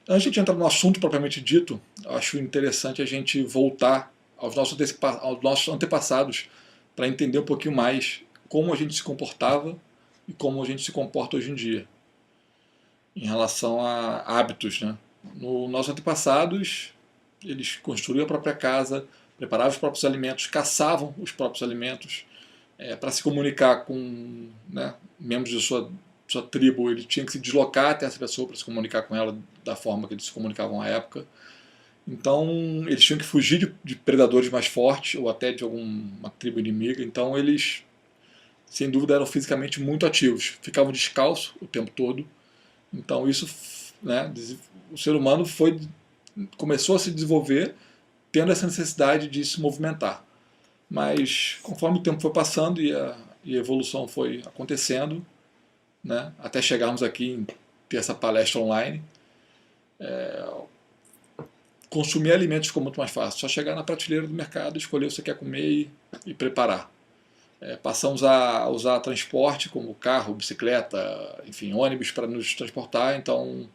Antes de entrar no assunto propriamente dito, acho interessante a gente voltar aos nossos antepassados para entender um pouquinho mais como a gente se comportava e como a gente se comporta hoje em dia, em relação a hábitos, né? Nos nossos antepassados, eles construíam a própria casa, preparavam os próprios alimentos, caçavam os próprios alimentos, para se comunicar com, né, membros de sua tribo, ele tinha que se deslocar até essa pessoa para se comunicar com ela da forma que eles se comunicavam à época. Então, eles tinham que fugir de predadores mais fortes ou até de alguma tribo inimiga. Então, eles, sem dúvida, eram fisicamente muito ativos, ficavam descalços o tempo todo. Então, isso, né, o ser humano começou a se desenvolver tendo essa necessidade de se movimentar. Mas conforme o tempo foi passando e a evolução foi acontecendo, né, até chegarmos aqui em ter essa palestra online, consumir alimentos ficou muito mais fácil. Só chegar na prateleira do mercado, escolher o que você quer comer e preparar. Passamos a usar transporte como carro, bicicleta, enfim, ônibus para nos transportar, então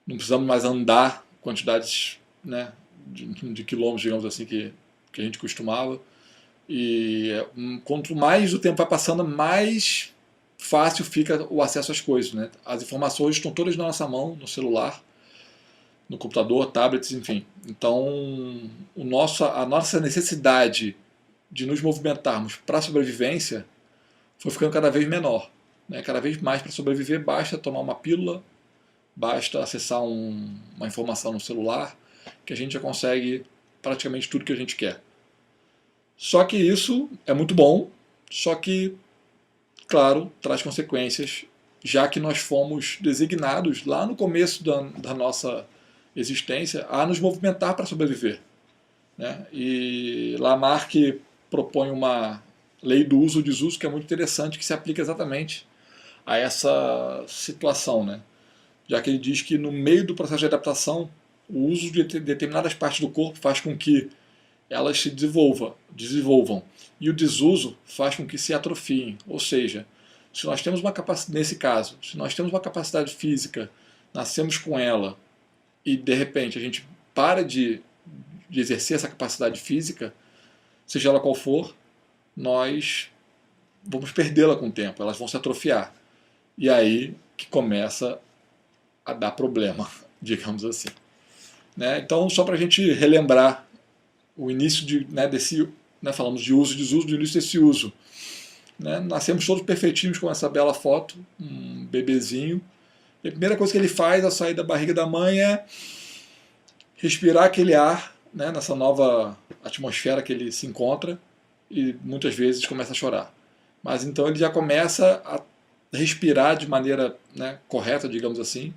não precisamos mais andar quantidades, né, de quilômetros, digamos assim, que a gente costumava. E quanto mais o tempo vai passando, mais fácil fica o acesso às coisas, né? As informações estão todas na nossa mão, no celular, no computador, tablets, enfim. Então, a nossa necessidade de nos movimentarmos para a sobrevivência foi ficando cada vez menor. Né? Cada vez mais para sobreviver basta tomar uma pílula, basta acessar uma informação no celular, que a gente já consegue praticamente tudo que a gente quer. Só que isso é muito bom, só que, claro, traz consequências, já que nós fomos designados lá no começo da nossa existência a nos movimentar para sobreviver. Né? E Lamarck propõe uma lei do uso e desuso que é muito interessante, que se aplica exatamente a essa situação, né? Já que ele diz que no meio do processo de adaptação, o uso de determinadas partes do corpo faz com que elas se desenvolvam e o desuso faz com que se atrofiem. Ou seja, se nós temos uma capacidade, nesse caso, se nós temos uma capacidade física, nascemos com ela e de repente a gente para de exercer essa capacidade física, seja ela qual for, nós vamos perdê-la com o tempo, elas vão se atrofiar. E aí que começa a dar problema, digamos assim. Né? Então, só para a gente relembrar o início desse, né, falamos de uso e desuso, do início desse uso. Né? Nascemos todos perfeitinhos com essa bela foto, um bebezinho. E a primeira coisa que ele faz ao sair da barriga da mãe é respirar aquele ar, né, nessa nova atmosfera que ele se encontra, e muitas vezes começa a chorar. Mas então ele já começa a respirar de maneira, né, correta, digamos assim,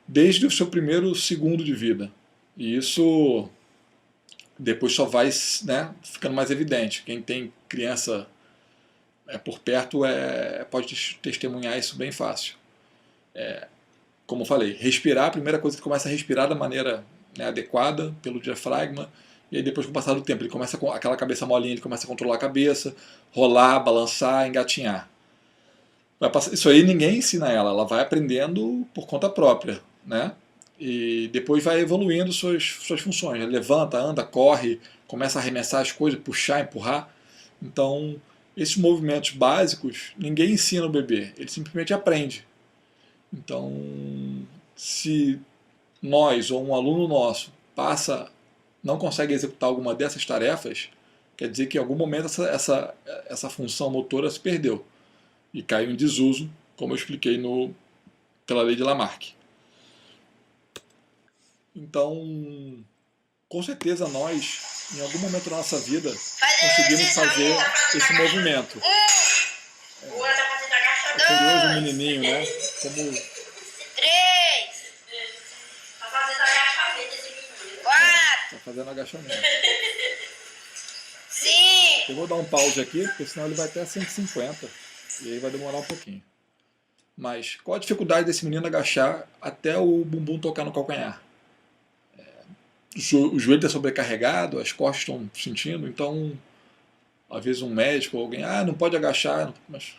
desde o seu primeiro segundo de vida. E isso depois só vai, né, ficando mais evidente. Quem tem criança por perto pode testemunhar isso bem fácil. Como eu falei, respirar, a primeira coisa que começa a respirar da maneira, né, adequada, pelo diafragma, e aí depois com o passar do tempo, ele começa com aquela cabeça molinha, ele começa a controlar a cabeça, rolar, balançar, engatinhar. Isso aí ninguém ensina ela vai aprendendo por conta própria, né? E depois vai evoluindo suas funções. Ele levanta, anda, corre, começa a arremessar as coisas, puxar, empurrar. Então, esses movimentos básicos, ninguém ensina o bebê, ele simplesmente aprende. Então, se nós ou um aluno nosso não consegue executar alguma dessas tarefas, quer dizer que em algum momento essa função motora se perdeu e caiu em desuso, como eu expliquei pela lei de Lamarck. Então, com certeza nós, em algum momento da nossa vida, conseguimos fazer esse movimento. É curioso o menininho, né? Como... 3. Tá fazendo agachamento esse menino. 4. Tá fazendo agachamento. 5. Eu vou dar um pause aqui, porque senão ele vai até 150. E aí vai demorar um pouquinho. Mas qual a dificuldade desse menino agachar até o bumbum tocar no calcanhar? O joelho está sobrecarregado, as costas estão sentindo, então às vezes um médico ou alguém, não pode agachar, mas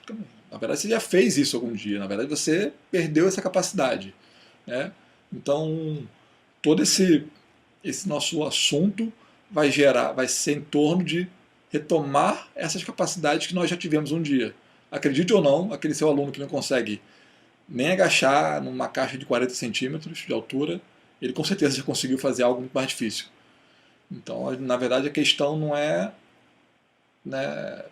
na verdade você já fez isso algum dia, na verdade você perdeu essa capacidade, né? Então, todo esse nosso assunto vai ser em torno de retomar essas capacidades que nós já tivemos um dia. Acredite ou não, aquele seu aluno que não consegue nem agachar numa caixa de 40 centímetros de altura, ele com certeza já conseguiu fazer algo muito mais difícil. Então, na verdade, a questão não é, né,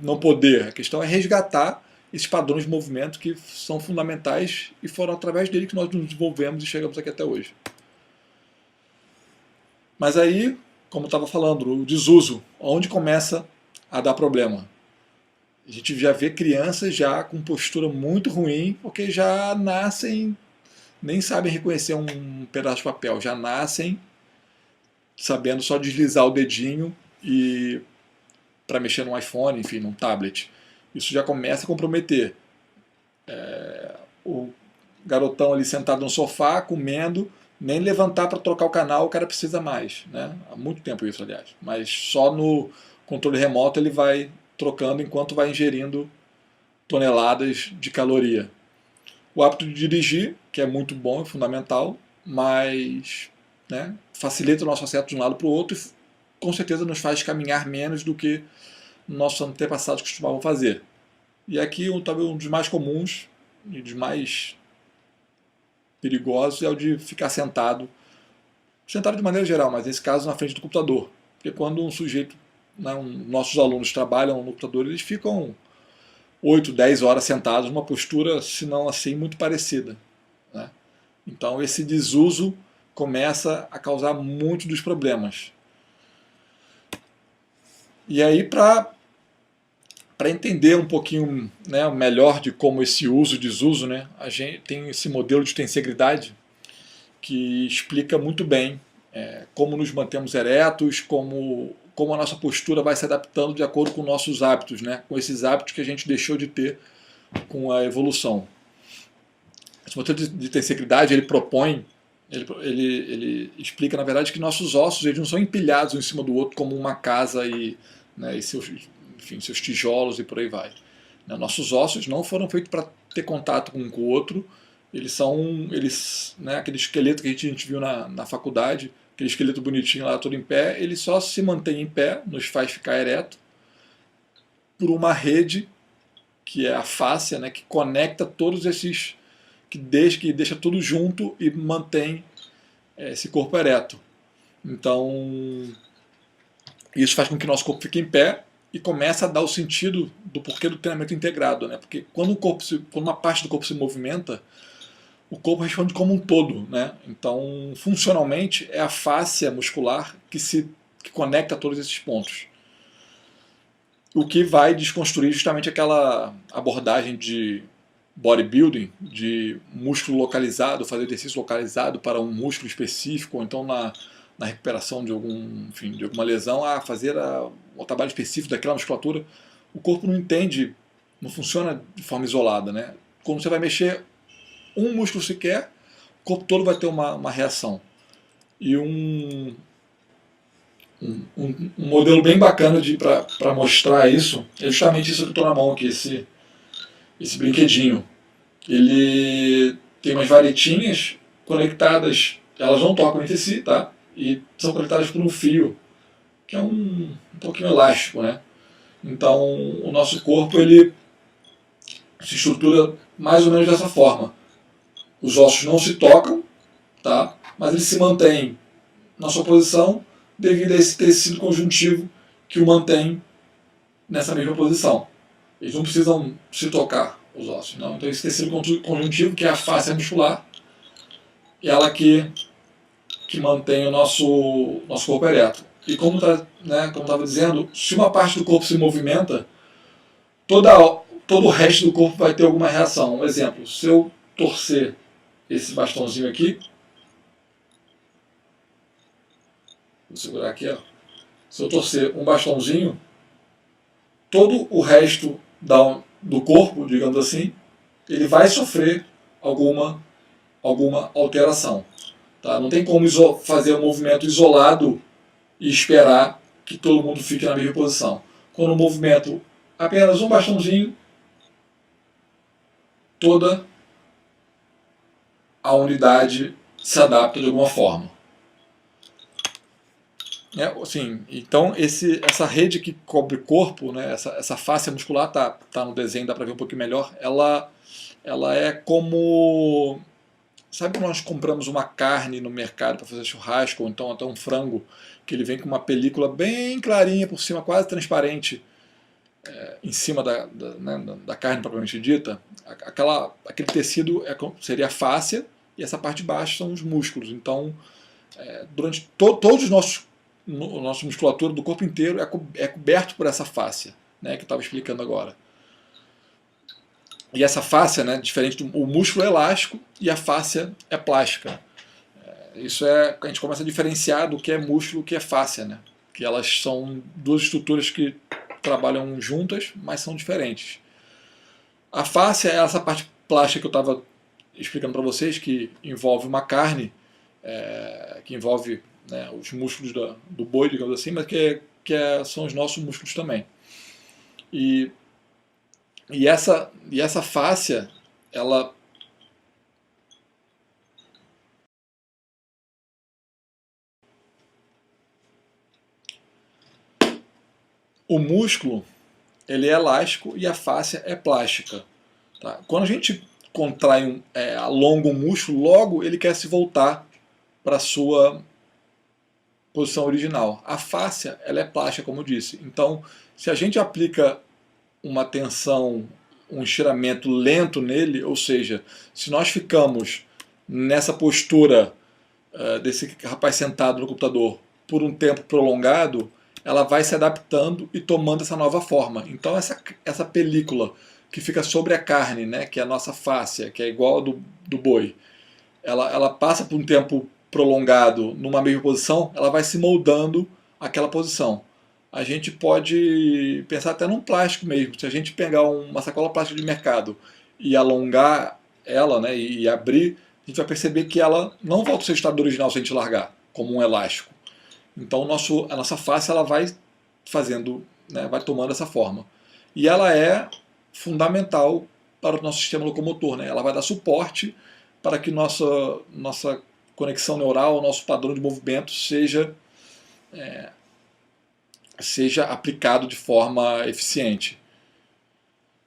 não poder, a questão é resgatar esses padrões de movimento que são fundamentais e foram através dele que nós nos desenvolvemos e chegamos aqui até hoje. Mas aí, como eu estava falando, o desuso, onde começa a dar problema? A gente já vê crianças já com postura muito ruim, porque já nascem, nem sabem reconhecer um pedaço de papel, já nascem sabendo só deslizar o dedinho e para mexer no iPhone, enfim, num tablet. Isso já começa a comprometer. O garotão ali sentado no sofá, comendo, nem levantar para trocar o canal o cara precisa mais. Né? Há muito tempo isso, aliás. Mas só no controle remoto ele vai trocando enquanto vai ingerindo toneladas de caloria. O hábito de dirigir, que é muito bom, é fundamental, mas né, facilita o nosso acesso de um lado para o outro e com certeza nos faz caminhar menos do que nossos antepassados costumavam fazer. E aqui talvez um dos mais comuns e dos mais perigosos é o de ficar sentado de maneira geral, mas nesse caso na frente do computador. Porque quando um sujeito, né, nossos alunos trabalham no computador, eles ficam 8, 10 horas sentados numa postura, se não assim, muito parecida. Né? Então esse desuso começa a causar muitos dos problemas. E aí, para entender um pouquinho, né, melhor de como esse uso e desuso, né, a gente tem esse modelo de tensegridade que explica muito bem como nos mantemos eretos, como a nossa postura vai se adaptando de acordo com nossos hábitos, né, com esses hábitos que a gente deixou de ter com a evolução. Esse modelo de tensegridade ele propõe, ele explica na verdade que nossos ossos eles não são empilhados um em cima do outro como uma casa e seus tijolos e por aí vai. Nossos ossos não foram feitos para ter contato um com o outro, aquele esqueleto que a gente viu na faculdade, aquele esqueleto bonitinho lá todo em pé, ele só se mantém em pé, nos faz ficar ereto, por uma rede que é a fáscia, né, que conecta todos esses, que deixa tudo junto e mantém esse corpo ereto. Então, isso faz com que o nosso corpo fique em pé e começa a dar o sentido do porquê do treinamento integrado, né? Porque quando uma parte do corpo se movimenta, o corpo responde como um todo, né? Então, funcionalmente, é a fáscia muscular que conecta todos esses pontos. O que vai desconstruir justamente aquela abordagem de bodybuilding, de músculo localizado, fazer exercício localizado para um músculo específico, ou então na recuperação de alguma lesão, fazer o trabalho específico daquela musculatura. O corpo não entende, não funciona de forma isolada, né? Quando você vai mexer um músculo sequer, o corpo todo vai ter uma reação. E um modelo bem bacana para mostrar isso é justamente isso que eu estou na mão aqui, esse brinquedinho. Ele tem umas varetinhas conectadas, elas não tocam entre si, tá? E são conectadas por um fio, que é um pouquinho elástico, né? Então o nosso corpo ele se estrutura mais ou menos dessa forma. Os ossos não se tocam, tá? Mas eles se mantêm na sua posição devido a esse tecido conjuntivo que o mantém nessa mesma posição. Eles não precisam se tocar, os ossos. Não? Então esse tecido conjuntivo, que é a fáscia muscular, ela que mantém o nosso corpo ereto. E como estava dizendo, se uma parte do corpo se movimenta, todo o resto do corpo vai ter alguma reação. Um exemplo, se eu torcer esse bastãozinho aqui, vou segurar aqui, ó. Se eu torcer um bastãozinho, todo o resto do corpo, digamos assim, ele vai sofrer alguma alteração. Tá? Não tem como fazer um movimento isolado e esperar que todo mundo fique na mesma posição. Quando o movimento apenas um bastãozinho, toda a unidade se adapta de alguma forma. Assim, então essa rede que cobre o corpo, né, essa face muscular, tá no desenho, dá para ver um pouquinho melhor, ela é como... Sabe quando nós compramos uma carne no mercado para fazer churrasco, ou então até um frango, que ele vem com uma película bem clarinha por cima, quase transparente, em cima da carne propriamente dita? Aquele tecido seria a fáscia, e essa parte de baixo são os músculos. Então, durante todos os nossa musculatura do corpo inteiro é coberto por essa fáscia, né, que eu estava explicando agora. E essa fáscia, né, diferente o músculo é elástico e a fáscia é plástica. Isso a gente começa a diferenciar do que é músculo e o que é fáscia, né? Que elas são duas estruturas que trabalham juntas, mas são diferentes. A fáscia é essa parte plástica que eu estava explicando para vocês, que envolve uma carne, que envolve, né, os músculos do boi, digamos assim, mas são os nossos músculos também. E essa fáscia, ela... O músculo, ele é elástico e a fáscia é plástica. Tá? Quando a gente contrai, alonga um músculo, logo ele quer se voltar para a sua posição original. A fáscia, ela é plástica, como eu disse. Então, se a gente aplica uma tensão, um estiramento lento nele, ou seja, se nós ficamos nessa postura desse rapaz sentado no computador por um tempo prolongado, ela vai se adaptando e tomando essa nova forma. Então essa película que fica sobre a carne, né, que é a nossa fáscia, que é igual a do boi, ela passa por um tempo prolongado numa mesma posição, ela vai se moldando àquela posição. A gente pode pensar até num plástico mesmo. Se a gente pegar uma sacola plástica de mercado e alongar ela, né, e abrir, a gente vai perceber que ela não volta ao seu estado original se a gente largar, como um elástico. Então a nossa face, ela vai fazendo, né, vai tomando essa forma. E ela é fundamental para o nosso sistema locomotor, né? Ela vai dar suporte para que nossa conexão neural, nosso padrão de movimento seja aplicado de forma eficiente.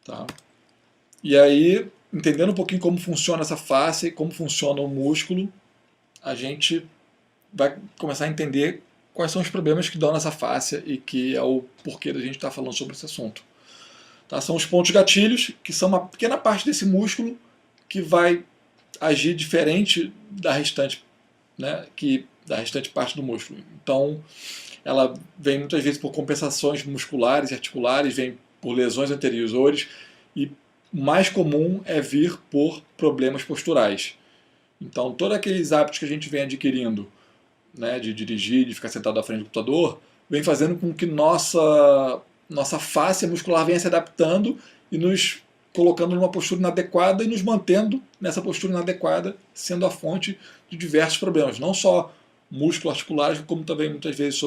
Tá? E aí, entendendo um pouquinho como funciona essa face e como funciona o músculo, a gente vai começar a entender quais são os problemas que dão nessa fáscia e que é o porquê da gente estar falando sobre esse assunto. Tá? São os pontos gatilhos, que são uma pequena parte desse músculo que vai agir diferente da restante, né, da restante parte do músculo. Então, ela vem muitas vezes por compensações musculares e articulares, vem por lesões anteriores, e mais comum é vir por problemas posturais. Então, todos aqueles hábitos que a gente vem adquirindo, né, de dirigir, de ficar sentado à frente do computador, vem fazendo com que nossa face muscular venha se adaptando e nos colocando numa postura inadequada e nos mantendo nessa postura inadequada, sendo a fonte de diversos problemas, não só músculo-articulares, como também muitas vezes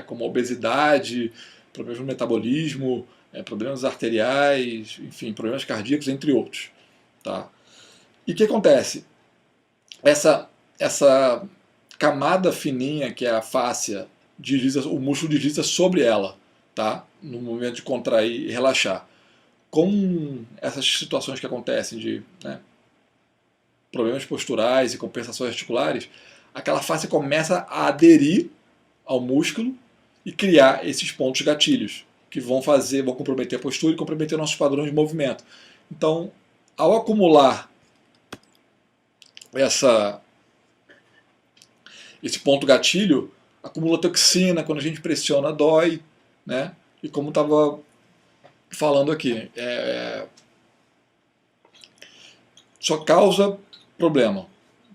como obesidade, problemas no metabolismo, problemas arteriais, enfim, problemas cardíacos, entre outros. Tá? E o que acontece? Essa camada fininha, que é a fáscia, o músculo desliza sobre ela, tá? No momento de contrair e relaxar. Com essas situações que acontecem de, né, problemas posturais e compensações articulares, aquela fáscia começa a aderir ao músculo e criar esses pontos gatilhos, que vão comprometer a postura e comprometer nossos padrões de movimento. Então, ao acumular esse ponto gatilho, acumula toxina, quando a gente pressiona dói, né? E como estava falando aqui, só causa problema.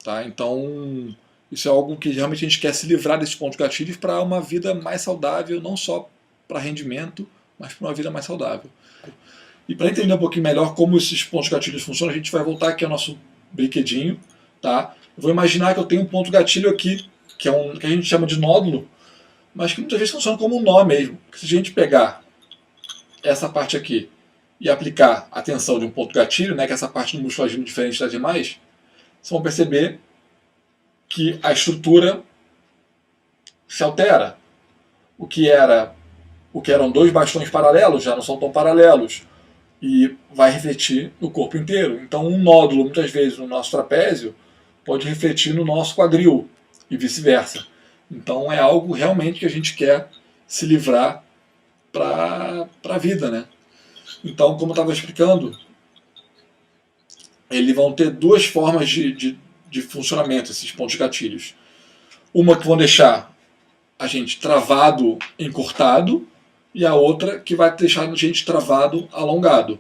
Tá? Então, isso é algo que realmente a gente quer se livrar desses pontos gatilhos para uma vida mais saudável, não só para rendimento, mas para uma vida mais saudável. E para entender um pouquinho melhor como esses pontos gatilhos funcionam, a gente vai voltar aqui ao nosso brinquedinho. Tá? Eu vou imaginar que eu tenho um ponto gatilho aqui, que a gente chama de nódulo, mas que muitas vezes funciona como um nó mesmo. Se a gente pegar essa parte aqui e aplicar a tensão de um ponto gatilho, né, que é essa parte do músculo agindo diferente das demais, vocês vão perceber que a estrutura se altera. O que eram dois bastões paralelos já não são tão paralelos e vai refletir no corpo inteiro. Então um nódulo, muitas vezes, no nosso trapézio pode refletir no nosso quadril e vice-versa. Então é algo realmente que a gente quer se livrar para a vida, né? Então, como eu estava explicando, eles vão ter duas formas de funcionamento, esses pontos gatilhos. Uma que vão deixar a gente travado, encurtado, e a outra que vai deixar a gente travado, alongado.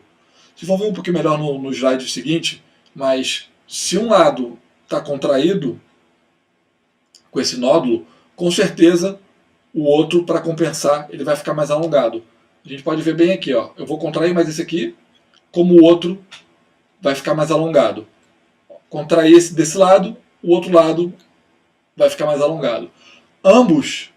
Vocês vão ver um pouquinho melhor no slide seguinte, mas se um lado está contraído com esse nódulo, com certeza o outro, para compensar, ele vai ficar mais alongado. A gente pode ver bem aqui, ó. Eu vou contrair mais esse aqui, como o outro vai ficar mais alongado. Contrair esse desse lado, o outro lado vai ficar mais alongado. Ambos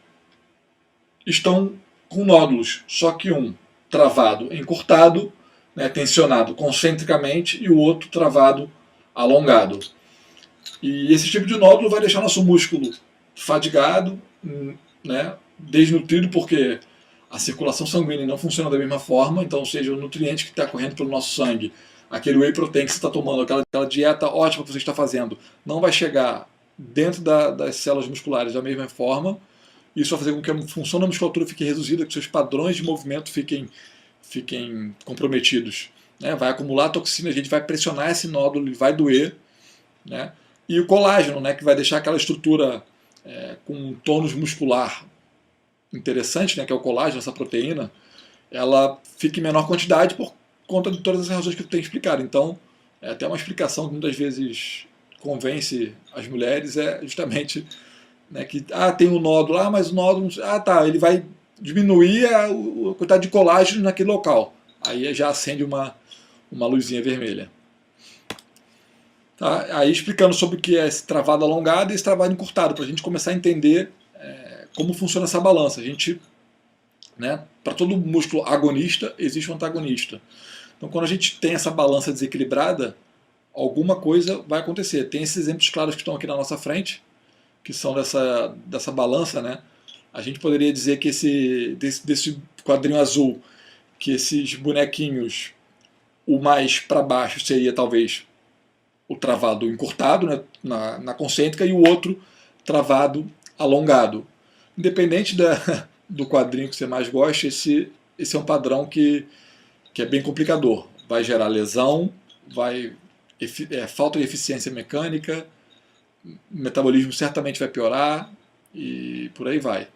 estão com nódulos, só que um travado, encurtado, né, tensionado concentricamente, e o outro travado, alongado. E esse tipo de nódulo vai deixar nosso músculo fadigado, né, desnutrido, porque a circulação sanguínea não funciona da mesma forma, então, ou seja, o nutriente que está correndo pelo nosso sangue, aquele whey protein que você está tomando, aquela dieta ótima que você está fazendo, não vai chegar dentro das células musculares da mesma forma. Isso vai fazer com que a função da musculatura fique reduzida, que seus padrões de movimento fiquem comprometidos. Né? Vai acumular toxina, a gente vai pressionar esse nódulo, ele vai doer. Né? E o colágeno, né, que vai deixar aquela estrutura com um tônus muscular interessante, né, que é o colágeno, essa proteína, ela fica em menor quantidade por conta de todas as razões que eu tenho explicado. Então, é até uma explicação que muitas vezes convence as mulheres, é justamente, né, que tem um nódulo, mas o nódulo, ele vai diminuir a quantidade de colágeno naquele local. Aí já acende uma luzinha vermelha. Tá? Aí explicando sobre o que é esse travado alongado e esse travado encurtado, para a gente começar a entender como funciona essa balança. A gente, né, para todo músculo agonista existe um antagonista. Então, quando a gente tem essa balança desequilibrada, alguma coisa vai acontecer. Tem esses exemplos claros que estão aqui na nossa frente, que são dessa balança, né? A gente poderia dizer que desse quadrinho azul, que esses bonequinhos, o mais para baixo seria talvez o travado encurtado, né, na concêntrica, e o outro travado alongado. Independente do quadrinho que você mais gosta, esse é um padrão que é bem complicador. Vai gerar lesão, falta de eficiência mecânica, o metabolismo certamente vai piorar e por aí vai.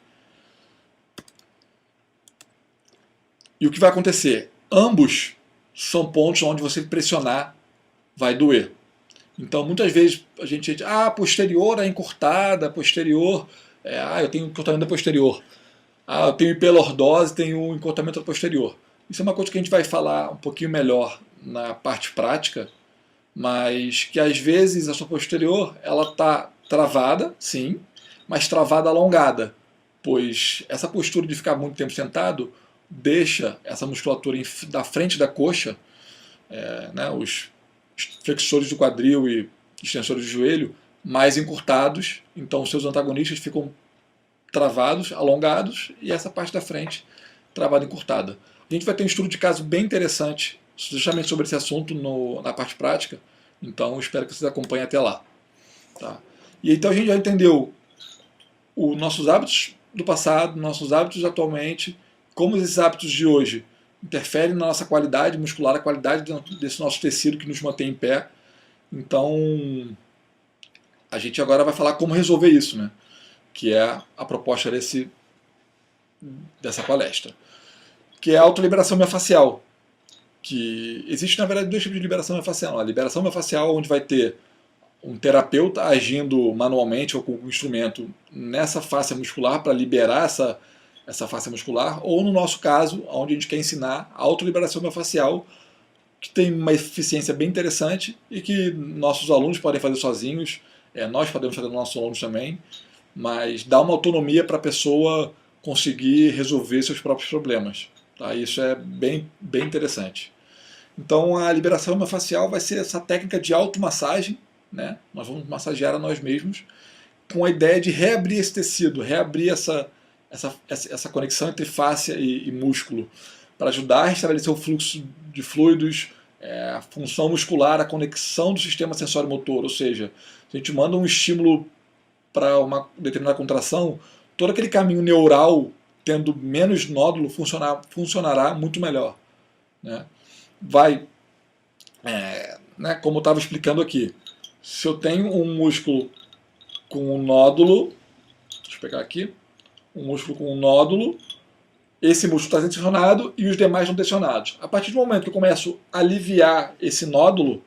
E o que vai acontecer? Ambos são pontos onde você pressionar vai doer. Então, muitas vezes a gente diz, posterior é encurtada, posterior, eu tenho encurtamento da posterior. Eu tenho hipelordose, tenho encurtamento da posterior. Isso é uma coisa que a gente vai falar um pouquinho melhor na parte prática, mas que às vezes a sua posterior ela está travada, sim, mas travada alongada, pois essa postura de ficar muito tempo sentado deixa essa musculatura da frente da coxa, né, os flexores do quadril e extensores do joelho mais encurtados, então os seus antagonistas ficam travados, alongados, e essa parte da frente travada e encurtada. A gente vai ter um estudo de caso bem interessante justamente sobre esse assunto na parte prática, então espero que vocês acompanhem até lá. Tá? E então a gente já entendeu os nossos hábitos do passado, nossos hábitos atualmente, como esses hábitos de hoje interferem na nossa qualidade muscular, a qualidade desse nosso tecido que nos mantém em pé. Então, a gente agora vai falar como resolver isso, né? Que é a proposta dessa palestra. Que é a autoliberação miofascial. Que existe, na verdade, dois tipos de liberação miofascial. A liberação miofascial, onde vai ter um terapeuta agindo manualmente ou com um instrumento nessa face muscular para liberar essa face muscular, ou no nosso caso, onde a gente quer ensinar a autoliberação miofascial, que tem uma eficiência bem interessante e que nossos alunos podem fazer sozinhos, nós podemos fazer com nossos alunos também, mas dá uma autonomia para a pessoa conseguir resolver seus próprios problemas. Tá? Isso é bem, bem interessante. Então a liberação miofascial vai ser essa técnica de automassagem, né? Nós vamos massagear a nós mesmos com a ideia de reabrir esse tecido, reabrir essa conexão entre fáscia e músculo, para ajudar a restabelecer o fluxo de fluidos, a função muscular, a conexão do sistema sensório-motor, ou seja, se a gente manda um estímulo para uma determinada contração, todo aquele caminho neural, tendo menos nódulo, funcionará muito melhor, né? Né, como eu estava explicando aqui, se eu tenho um músculo com um nódulo, deixa eu pegar aqui, um músculo com um nódulo, esse músculo está tensionado e os demais não tensionados. A partir do momento que eu começo a aliviar esse nódulo,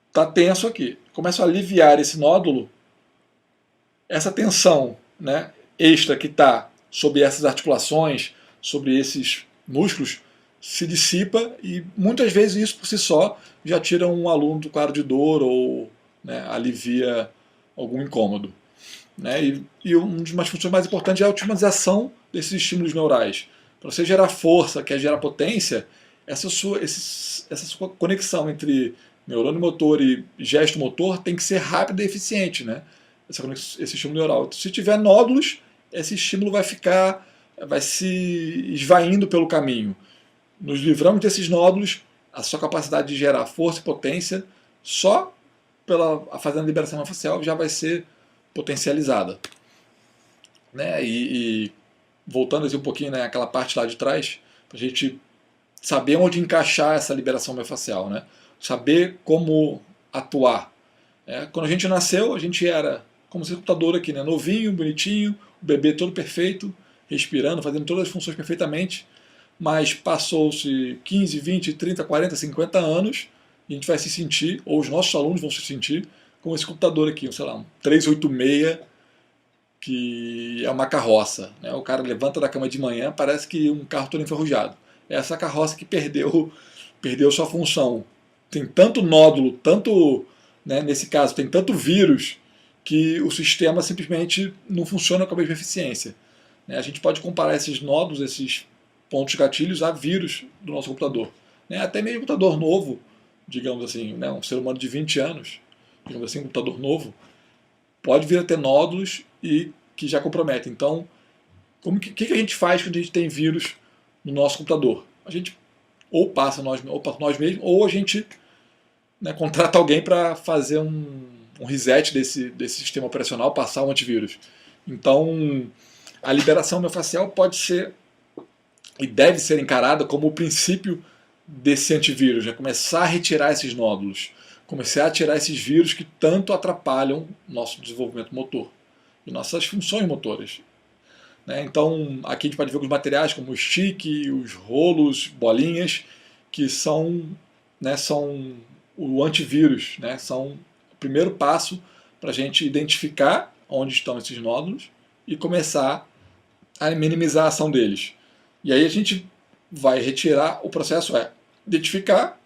está tenso aqui. Começo a aliviar esse nódulo, essa tensão, né, extra que está sobre essas articulações, sobre esses músculos, se dissipa e muitas vezes isso por si só já tira um aluno do quadro de dor ou, né, alivia algum incômodo. Né? E uma das funções mais importantes é a otimização desses estímulos neurais. Para você gerar força, quer gerar potência, essa sua conexão entre neurônio motor e gesto motor tem que ser rápida e eficiente, né? Esse estímulo neural. Se tiver nódulos, esse estímulo vai se esvaindo pelo caminho. Nos livramos desses nódulos, a sua capacidade de gerar força e potência, só fazendo a liberação facial, já vai ser potencializada. Né? E voltando assim um pouquinho, né, aquela parte lá de trás, para a gente saber onde encaixar essa liberação miofascial, né? Saber como atuar. Quando a gente nasceu, a gente era como esse computador aqui, né? Novinho, bonitinho, o bebê todo perfeito, respirando, fazendo todas as funções perfeitamente, mas passou-se 15, 20, 30, 40, 50 anos, e a gente vai se sentir, ou os nossos alunos vão se sentir, como esse computador aqui, sei lá, um 386, que é uma carroça. Né? O cara levanta da cama de manhã, parece que um carro todo enferrujado. É essa carroça que perdeu sua função. Tem tanto nódulo, tanto, né, nesse caso, tem tanto vírus, que o sistema simplesmente não funciona com a mesma eficiência. Né? A gente pode comparar esses nódulos, esses pontos gatilhos, a vírus do nosso computador. Né? Até mesmo um computador novo, digamos assim, né, um ser humano de 20 anos, digamos assim, um computador novo, pode vir a ter nódulos e que já comprometem. Então, o que a gente faz quando a gente tem vírus no nosso computador? A gente ou passa nós mesmos, ou a gente, né, contrata alguém para fazer um reset desse sistema operacional, passar um antivírus. Então, a liberação miofascial pode ser e deve ser encarada como o princípio desse antivírus, né? Começar a retirar esses nódulos, começar a tirar esses vírus que tanto atrapalham nosso desenvolvimento motor e nossas funções motoras. Né? Então, aqui a gente pode ver alguns materiais como o stick, os rolos, bolinhas, que são o antivírus, né? São o primeiro passo para a gente identificar onde estão esses nódulos e começar a minimizar a ação deles. E aí a gente vai retirar, o processo é identificar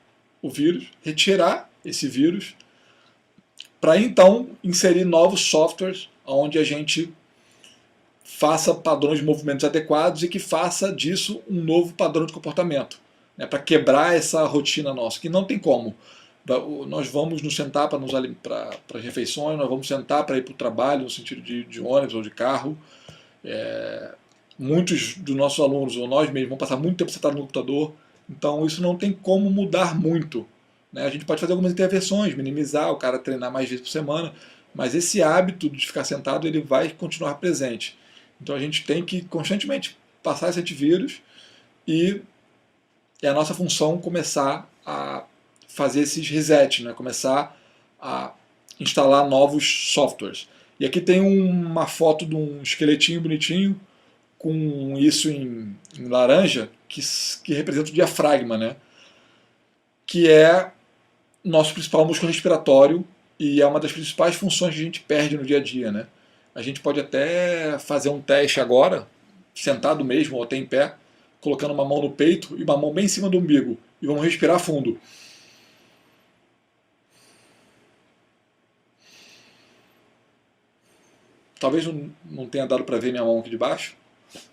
o vírus, retirar esse vírus, para então inserir novos softwares onde a gente faça padrões de movimentos adequados e que faça disso um novo padrão de comportamento, né, para quebrar essa rotina nossa, que não tem como. Nós vamos nos sentar para as refeições, nós vamos sentar para ir para o trabalho, no sentido de ônibus ou de carro. Muitos dos nossos alunos, ou nós mesmos, vão passar muito tempo sentados no computador, então isso não tem como mudar muito. Né? A gente pode fazer algumas intervenções, minimizar, o cara treinar mais vezes por semana, mas esse hábito de ficar sentado ele vai continuar presente. Então a gente tem que constantemente passar esse antivírus e é a nossa função começar a fazer esses resets, né? Começar a instalar novos softwares. E aqui tem uma foto de um esqueletinho bonitinho com isso em laranja que representa o diafragma, né? Que é nosso principal músculo respiratório e é uma das principais funções que a gente perde no dia a dia, né? A gente pode até fazer um teste agora, sentado mesmo ou até em pé, colocando uma mão no peito e uma mão bem em cima do umbigo. E vamos respirar fundo. Talvez não tenha dado para ver minha mão aqui de baixo,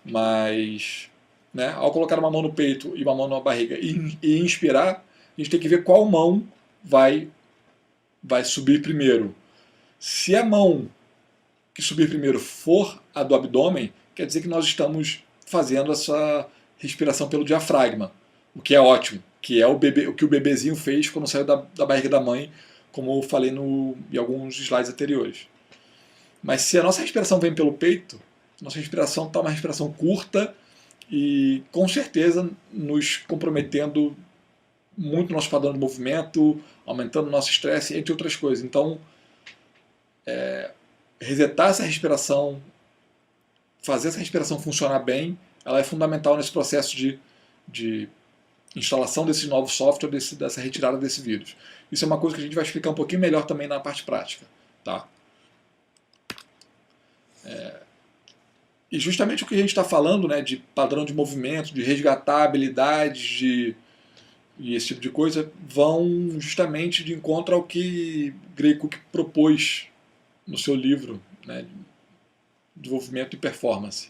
mas, né, ao colocar uma mão no peito e uma mão na barriga e inspirar, a gente tem que ver qual mão vai vai subir primeiro. Se a mão que subir primeiro for a do abdômen, quer dizer que nós estamos fazendo essa respiração pelo diafragma, o que é ótimo, que é o que o bebezinho fez quando saiu da barriga da mãe, como eu falei em alguns slides anteriores. Mas se a nossa respiração vem pelo peito, nossa respiração está uma respiração curta e com certeza nos comprometendo muito nosso padrão de movimento, aumentando o nosso estresse, entre outras coisas. Então, resetar essa respiração, fazer essa respiração funcionar bem, ela é fundamental nesse processo de instalação desse novo software, dessa retirada desse vírus. Isso é uma coisa que a gente vai explicar um pouquinho melhor também na parte prática. Tá? E justamente o que a gente está falando, né, de padrão de movimento, de resgatar habilidades e esse tipo de coisa, vão justamente de encontro ao que Gray Cook propôs no seu livro, né, Desenvolvimento e Performance.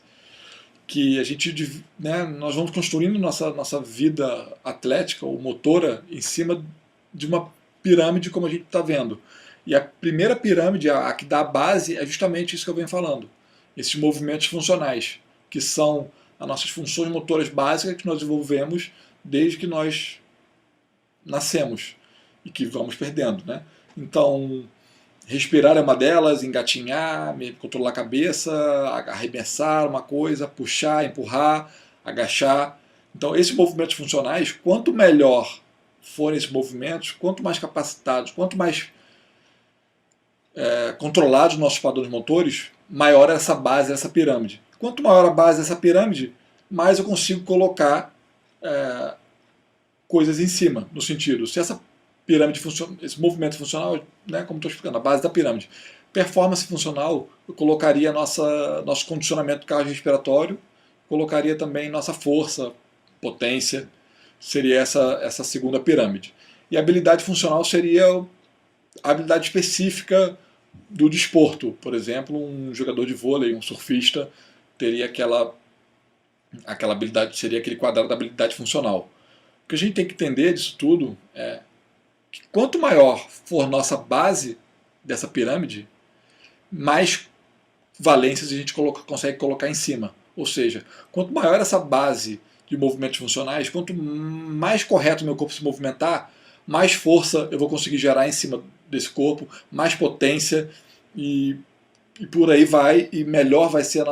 Que a gente, né, nós vamos construindo nossa vida atlética ou motora em cima de uma pirâmide, como a gente está vendo. E a primeira pirâmide, a que dá a base, é justamente isso que eu venho falando. Esses movimentos funcionais, que são as nossas funções motoras básicas que nós desenvolvemos desde que nós nascemos e que vamos perdendo, né? Então, respirar é uma delas, engatinhar, controlar a cabeça, arremessar uma coisa, puxar, empurrar, agachar. Então, esses movimentos funcionais, quanto melhor forem esses movimentos, quanto mais capacitados, quanto mais controlados os nossos padrões motores, maior é essa base, essa pirâmide. Quanto maior a base dessa pirâmide, mais eu consigo colocar coisas em cima, no sentido, se essa pirâmide funciona, esse movimento funcional, né, como estou explicando, a base da pirâmide. Performance funcional, eu colocaria nosso condicionamento cardiorrespiratório, colocaria também nossa força, potência, seria essa segunda pirâmide. E a habilidade funcional seria a habilidade específica do desporto. Por exemplo, um jogador de vôlei, um surfista, teria aquela habilidade, seria aquele quadrado da habilidade funcional. O que a gente tem que entender disso tudo é que quanto maior for nossa base dessa pirâmide, mais valências a gente consegue colocar em cima. Ou seja, quanto maior essa base de movimentos funcionais, quanto mais correto meu corpo se movimentar, mais força eu vou conseguir gerar em cima desse corpo, mais potência e por aí vai, e melhor vai ser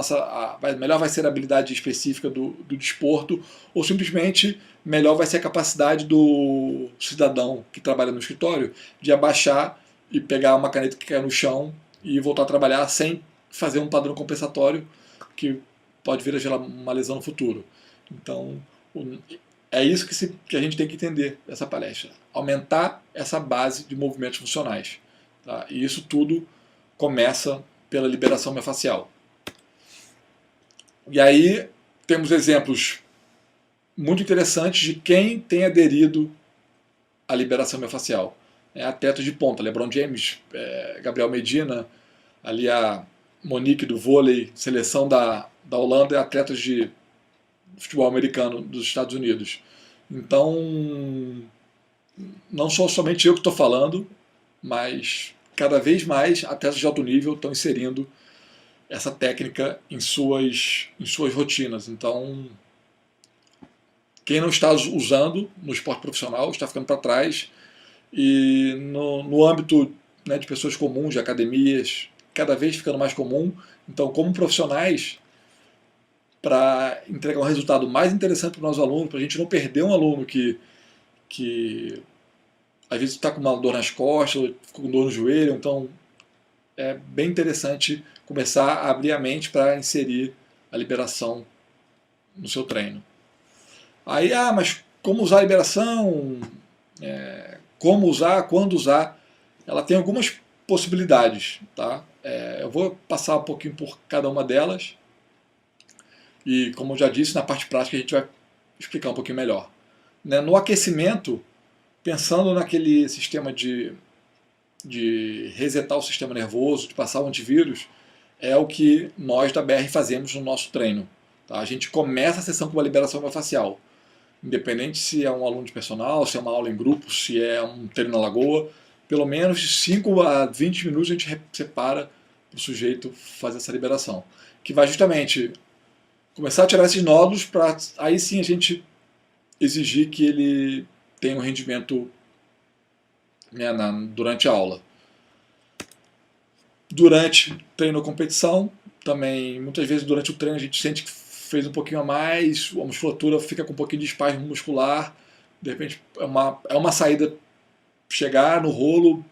melhor vai ser a habilidade específica do desporto, ou simplesmente melhor vai ser a capacidade do cidadão que trabalha no escritório de abaixar e pegar uma caneta que cai no chão e voltar a trabalhar sem fazer um padrão compensatório que pode vir a gerar uma lesão no futuro. Então, é isso que a gente tem que entender dessa palestra. Aumentar essa base de movimentos funcionais. Tá? E isso tudo começa pela liberação miofascial. E aí temos exemplos muito interessantes de quem tem aderido à liberação miofascial. Atletas de ponta, LeBron James, Gabriel Medina, ali a Monique do vôlei, seleção da Holanda e atletas de futebol americano dos Estados Unidos. Então, não sou somente eu que estou falando, mas cada vez mais atletas de alto nível estão inserindo essa técnica em suas rotinas. Então, quem não está usando no esporte profissional está ficando para trás. E no âmbito, né, de pessoas comuns, de academias, cada vez ficando mais comum. Então, como profissionais, para entregar um resultado mais interessante para os nossos alunos, para a gente não perder um aluno que às vezes está com uma dor nas costas, com dor no joelho, então é bem interessante começar a abrir a mente para inserir a liberação no seu treino. Aí, mas como usar a liberação? Como usar? Quando usar? Ela tem algumas possibilidades. Tá? Eu vou passar um pouquinho por cada uma delas e, como eu já disse, na parte prática a gente vai explicar um pouquinho melhor. No aquecimento, pensando naquele sistema de resetar o sistema nervoso, de passar o antivírus, é o que nós da BR fazemos no nosso treino. Tá? A gente começa a sessão com uma liberação miofascial. Independente se é um aluno de personal, se é uma aula em grupo, se é um treino na lagoa, pelo menos de 5 a 20 minutos a gente separa para o sujeito fazer essa liberação. Que vai justamente começar a tirar esses nódulos para aí sim a gente exigir que ele tenha um rendimento, né, durante a aula. Durante treino ou competição, também muitas vezes durante o treino a gente sente que fez um pouquinho a mais, a musculatura fica com um pouquinho de espasmo muscular, de repente é uma saída chegar no rolo,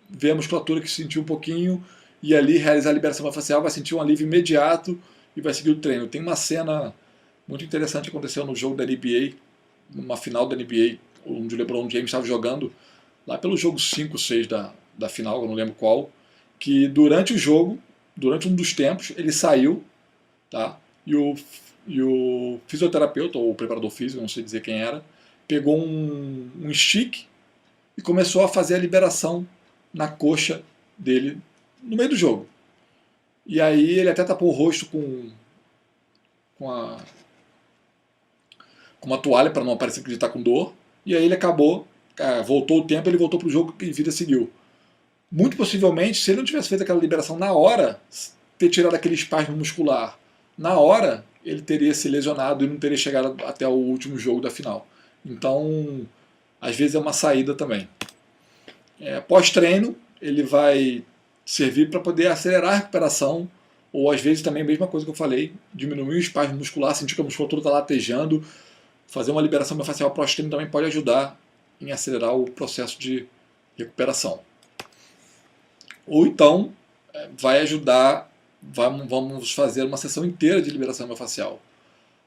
ver a musculatura que sentiu um pouquinho e ali realizar a liberação facial, vai sentir um alívio imediato e vai seguir o treino. Tem uma cena muito interessante que aconteceu no jogo da NBA, numa final da NBA, onde o LeBron James estava jogando, lá pelo jogo 5, 6 da final, eu não lembro qual, que durante o jogo, durante um dos tempos, ele saiu, tá? E o fisioterapeuta, ou o preparador físico, não sei dizer quem era, pegou um stick e começou a fazer a liberação na coxa dele no meio do jogo. E aí ele até tapou o rosto com uma toalha para não parecer que ele está com dor. E aí ele acabou, voltou o tempo, ele voltou para o jogo e a vida seguiu. Muito possivelmente, se ele não tivesse feito aquela liberação na hora, ter tirado aquele espasmo muscular na hora, ele teria se lesionado e não teria chegado até o último jogo da final. Então, às vezes é uma saída também. Pós-treino, ele vai servir para poder acelerar a recuperação, ou às vezes também a mesma coisa que eu falei, diminuir o espasmo muscular, sentir que a musculatura está latejando, fazer uma liberação miofascial pós-treino também pode ajudar em acelerar o processo de recuperação. Ou então, vai ajudar, vamos fazer uma sessão inteira de liberação miofascial,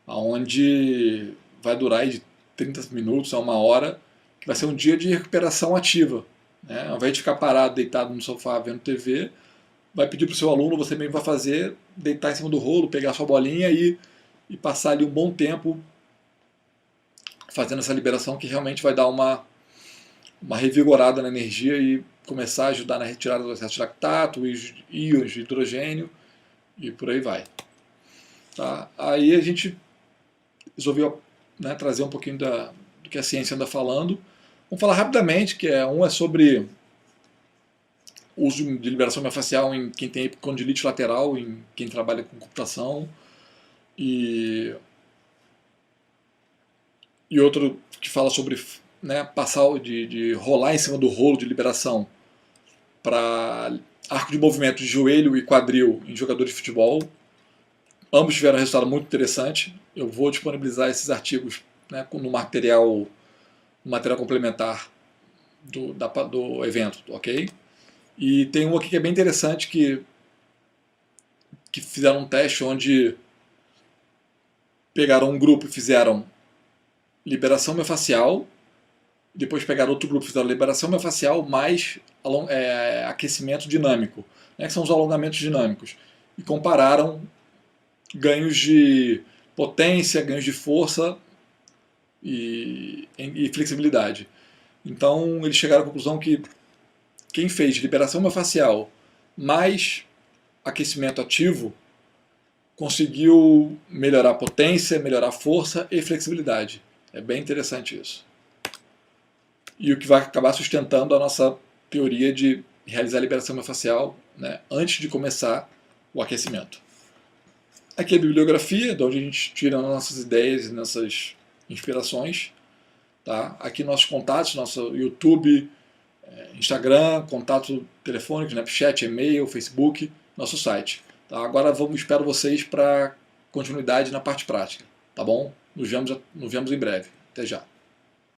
onde vai durar aí de 30 minutos a 1 hora, que vai ser um dia de recuperação ativa. Né? Ao invés de ficar parado, deitado no sofá vendo TV, vai pedir para o seu aluno, você mesmo vai fazer, deitar em cima do rolo, pegar a sua bolinha e passar ali um bom tempo fazendo essa liberação, que realmente vai dar uma revigorada na energia e começar a ajudar na retirada do excesso de lactato, íons de hidrogênio e por aí vai. Tá? Aí a gente resolveu, né, trazer um pouquinho do que a ciência anda falando. Vamos falar rapidamente, que um é sobre o uso de liberação miofascial em quem tem epicondilite lateral, em quem trabalha com computação, e outro que fala sobre, né, passar de rolar em cima do rolo de liberação para arco de movimento de joelho e quadril em jogadores de futebol. Ambos tiveram um resultado muito interessante. Eu vou disponibilizar esses artigos, né, no material complementar do evento, ok? E tem um aqui que é bem interessante, que fizeram um teste onde pegaram um grupo e fizeram liberação miofascial, depois pegaram outro grupo e fizeram liberação miofascial mais aquecimento dinâmico, né, que são os alongamentos dinâmicos, e compararam ganhos de potência, ganhos de força e flexibilidade. Então eles chegaram à conclusão que quem fez liberação miofascial mais aquecimento ativo conseguiu melhorar a potência, melhorar a força e flexibilidade. É bem interessante isso. E o que vai acabar sustentando a nossa teoria de realizar a liberação miofascial, né, antes de começar o aquecimento. Aqui é a bibliografia, de onde a gente tira nossas ideias e nossas inspirações. Tá? Aqui nossos contatos, nosso YouTube, Instagram, contato telefônico, Snapchat, e-mail, Facebook, nosso site. Tá? Agora espero vocês para continuidade na parte prática. Tá bom? Nos vemos em breve. Até já.